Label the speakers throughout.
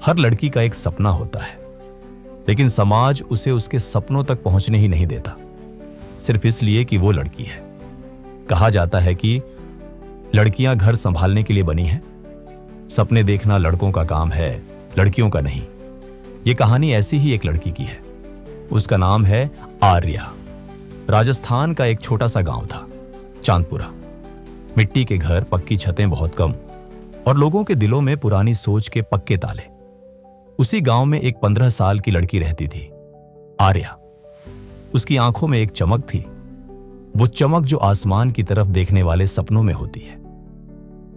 Speaker 1: हर लड़की का एक सपना होता है, लेकिन समाज उसे उसके सपनों तक पहुंचने ही नहीं देता, सिर्फ इसलिए कि वो लड़की है। कहा जाता है कि लड़कियां घर संभालने के लिए बनी हैं। सपने देखना लड़कों का काम है, लड़कियों का नहीं। ये कहानी ऐसी ही एक लड़की की है। उसका नाम है आर्या। राजस्थान का एक छोटा सा गांव था, चांदपुरा। मिट्टी के घर, पक्की छतें बहुत कम और लोगों के दिलों में पुरानी सोच के पक्के ताले। उसी गांव में एक 15 साल की लड़की रहती थी, आर्या। उसकी आंखों में एक चमक थी, वो चमक जो आसमान की तरफ देखने वाले सपनों में होती है।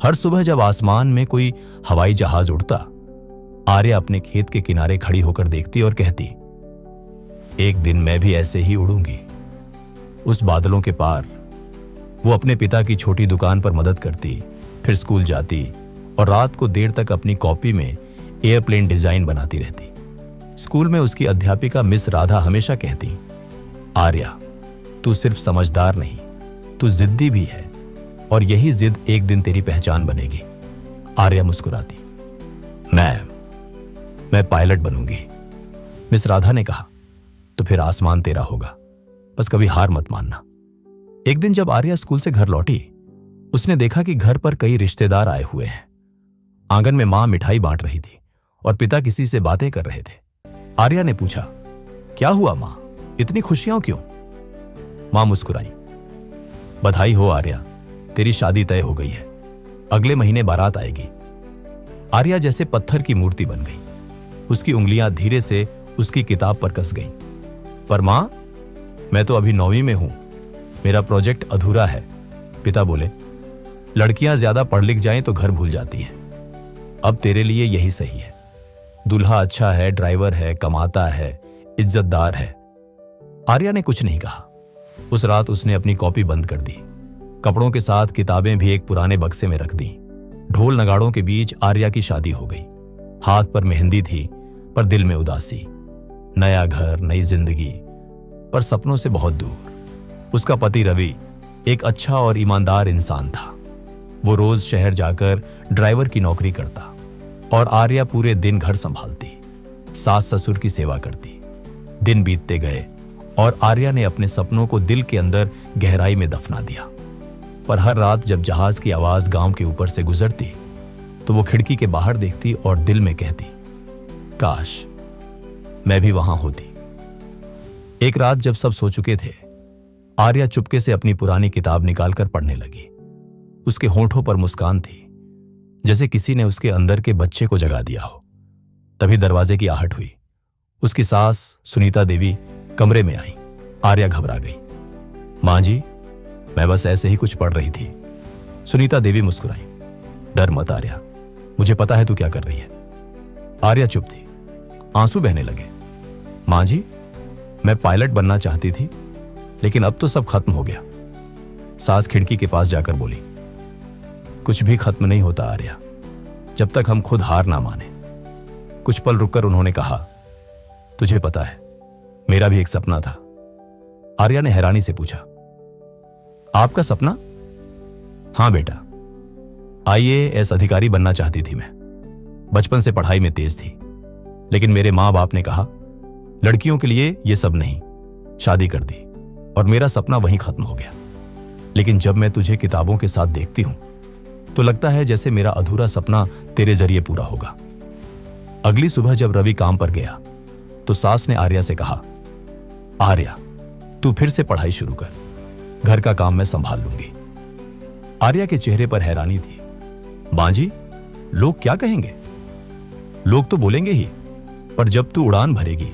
Speaker 1: हर सुबह जब आसमान में कोई हवाई जहाज उड़ता, आर्या अपने खेत के किनारे खड़ी होकर देखती और कहती, एक दिन मैं भी ऐसे ही उड़ूंगी। उस बादलों के पार वो अपने पिता की छोटी दुकान पर मदद करती, फिर स्कूल जाती और रात को देर तक अपनी कॉपी में एयरप्लेन डिजाइन बनाती रहती। स्कूल में उसकी अध्यापिका मिस राधा हमेशा कहती, आर्या, तू सिर्फ समझदार नहीं, तू जिद्दी भी है और यही जिद एक दिन तेरी पहचान बनेगी। आर्या मुस्कुराती, मैं पायलट बनूंगी। मिस राधा ने कहा, तो फिर आसमान तेरा होगा, बस कभी हार मत मानना। एक दिन जब आर्या स्कूल से घर लौटी, उसने देखा कि घर पर कई रिश्तेदार आए हुए हैं। आंगन में मां मिठाई बांट रही थी और पिता किसी से बातें कर रहे थे। आर्या ने पूछा, क्या हुआ मां, इतनी खुशियां क्यों? मां मुस्कुराई, बधाई हो आर्या, तेरी शादी तय हो गई है, अगले महीने बारात आएगी। आर्या जैसे पत्थर की मूर्ति बन गई। उसकी उंगलियां धीरे से उसकी किताब पर कस गईं। पर मां, मैं तो अभी 9वीं में हूं, मेरा प्रोजेक्ट अधूरा है। पिता बोले, लड़कियां ज्यादा पढ़ लिख जाएं तो घर भूल जाती हैं। अब तेरे लिए यही सही है। दूल्हा अच्छा है, ड्राइवर है, कमाता है, इज्जतदार है। आर्या ने कुछ नहीं कहा। उस रात उसने अपनी कॉपी बंद कर दी। कपड़ों के साथ किताबें भी एक पुराने बक्से में रख दी। ढोल नगाड़ों के बीच आर्या की शादी हो गई। हाथ पर मेहंदी थी, पर दिल में उदासी। नया घर, नई जिंदगी, पर सपनों से बहुत दूर। उसका पति रवि एक अच्छा और ईमानदार इंसान था। वो रोज शहर जाकर ड्राइवर की नौकरी करता और आर्या पूरे दिन घर संभालती, सास ससुर की सेवा करती। दिन बीतते गए और आर्या ने अपने सपनों को दिल के अंदर गहराई में दफना दिया। पर हर रात जब जहाज की आवाज गांव के ऊपर से गुजरती, तो वो खिड़की के बाहर देखती और दिल में कहती, काश मैं भी वहां होती। एक रात जब सब सो चुके थे, आर्या चुपके से अपनी पुरानी किताब निकालकर पढ़ने लगी। उसके होंठों पर मुस्कान थी, जैसे किसी ने उसके अंदर के बच्चे को जगा दिया हो। तभी दरवाजे की आहट हुई। उसकी सास सुनीता देवी कमरे में आई। आर्या घबरा गई। मां जी, मैं बस ऐसे ही कुछ पढ़ रही थी। सुनीता देवी मुस्कुराई, डर मत आर्या, मुझे पता है तू क्या कर रही है। आर्या चुप थी, आंसू बहने लगे। मां जी, मैं पायलट बनना चाहती थी, लेकिन अब तो सब खत्म हो गया। सास खिड़की के पास जाकर बोली, कुछ भी खत्म नहीं होता आर्या, जब तक हम खुद हार ना माने। कुछ पल रुककर उन्होंने कहा, तुझे पता है मेरा भी एक सपना था। आर्या ने हैरानी से पूछा, आपका सपना? हां बेटा, IAS अधिकारी बनना चाहती थी मैं। बचपन से पढ़ाई में तेज थी, लेकिन मेरे मां बाप ने कहा, लड़कियों के लिए यह सब नहीं। शादी कर दी और मेरा सपना वहीं खत्म हो गया। लेकिन जब मैं तुझे किताबों के साथ देखती हूं, तो लगता है जैसे मेरा अधूरा सपना तेरे जरिए पूरा होगा। अगली सुबह जब रवि काम पर गया, तो सास ने आर्या से कहा, आर्या, तू फिर से पढ़ाई शुरू कर, घर का काम मैं संभाल लूंगी। आर्या के चेहरे पर हैरानी थी। मां जी, लोग क्या कहेंगे? लोग तो बोलेंगे ही, पर जब तू उड़ान भरेगी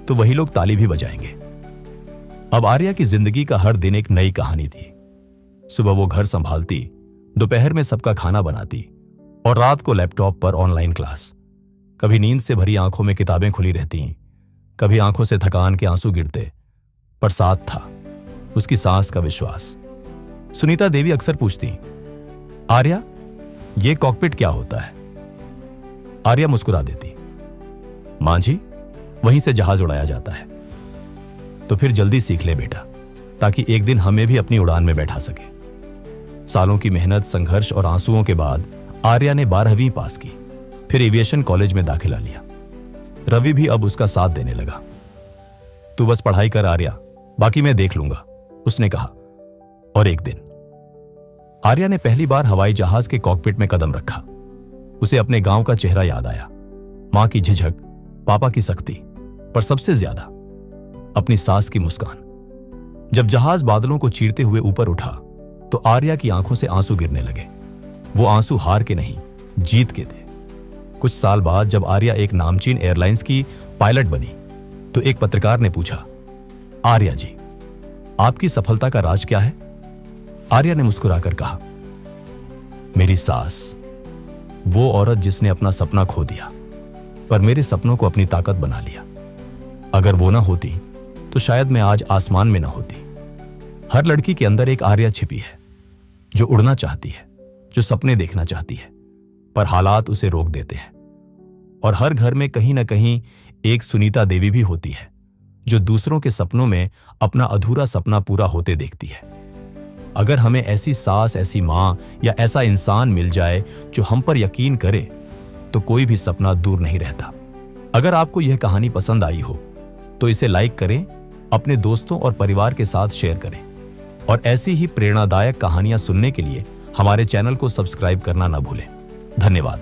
Speaker 1: तो वही लोग ताली भी बजाएंगे। अब आर्या की जिंदगी का हर दिन एक नई कहानी थी। सुबह वो घर संभालती, दोपहर में सबका खाना बनाती और रात को लैपटॉप पर ऑनलाइन क्लास। कभी नींद से भरी आंखों में किताबें खुली रहती, कभी आंखों से थकान के आंसू गिरते, पर साथ था उसकी सास का विश्वास। सुनीता देवी अक्सर पूछती, आर्या, ये कॉकपिट क्या होता है? आर्या मुस्कुरा देती, मां जी, वहीं से जहाज उड़ाया जाता है। तो फिर जल्दी सीख ले बेटा, ताकि एक दिन हमें भी अपनी उड़ान में बैठा सके। सालों की मेहनत, संघर्ष और आंसुओं के बाद आर्या ने 12वीं पास की। फिर एविएशन कॉलेज में दाखिला लिया। रवि भी अब उसका साथ देने लगा। तू बस पढ़ाई कर आर्या, बाकी मैं देख लूंगा, उसने कहा। और एक दिन आर्या ने पहली बार हवाई जहाज के कॉकपिट में कदम रखा। उसे अपने गांव का चेहरा याद आया, मां की झिझक, पापा की सख्ती, पर सबसे ज्यादा अपनी सास की मुस्कान। जब जहाज बादलों को चीरते हुए ऊपर उठा तो आर्या की आंखों से आंसू गिरने लगे। वो आंसू हार के नहीं, जीत के थे। कुछ साल बाद जब आर्या एक नामचीन एयरलाइंस की पायलट बनी तो एक पत्रकार ने पूछा, आर्या जी, आपकी सफलता का राज क्या है? आर्या ने मुस्कुराकर कहा, मेरी सास, वो औरत जिसने अपना सपना खो दिया पर मेरे सपनों को अपनी ताकत बना लिया। अगर वो ना होती तो शायद मैं आज आसमान में ना होती। हर लड़की के अंदर एक आर्या छिपी है, जो उड़ना चाहती है, जो सपने देखना चाहती है, पर हालात उसे रोक देते हैं। और हर घर में कहीं ना कहीं एक सुनीता देवी भी होती है, जो दूसरों के सपनों में अपना अधूरा सपना पूरा होते देखती है। अगर हमें ऐसी सास, ऐसी मां या ऐसा इंसान मिल जाए जो हम पर यकीन करे, तो कोई भी सपना दूर नहीं रहता। अगर आपको यह कहानी पसंद आई हो तो इसे लाइक करें, अपने दोस्तों और परिवार के साथ शेयर करें और ऐसी ही प्रेरणादायक कहानियां सुनने के लिए हमारे चैनल को सब्सक्राइब करना न भूलें। धन्यवाद।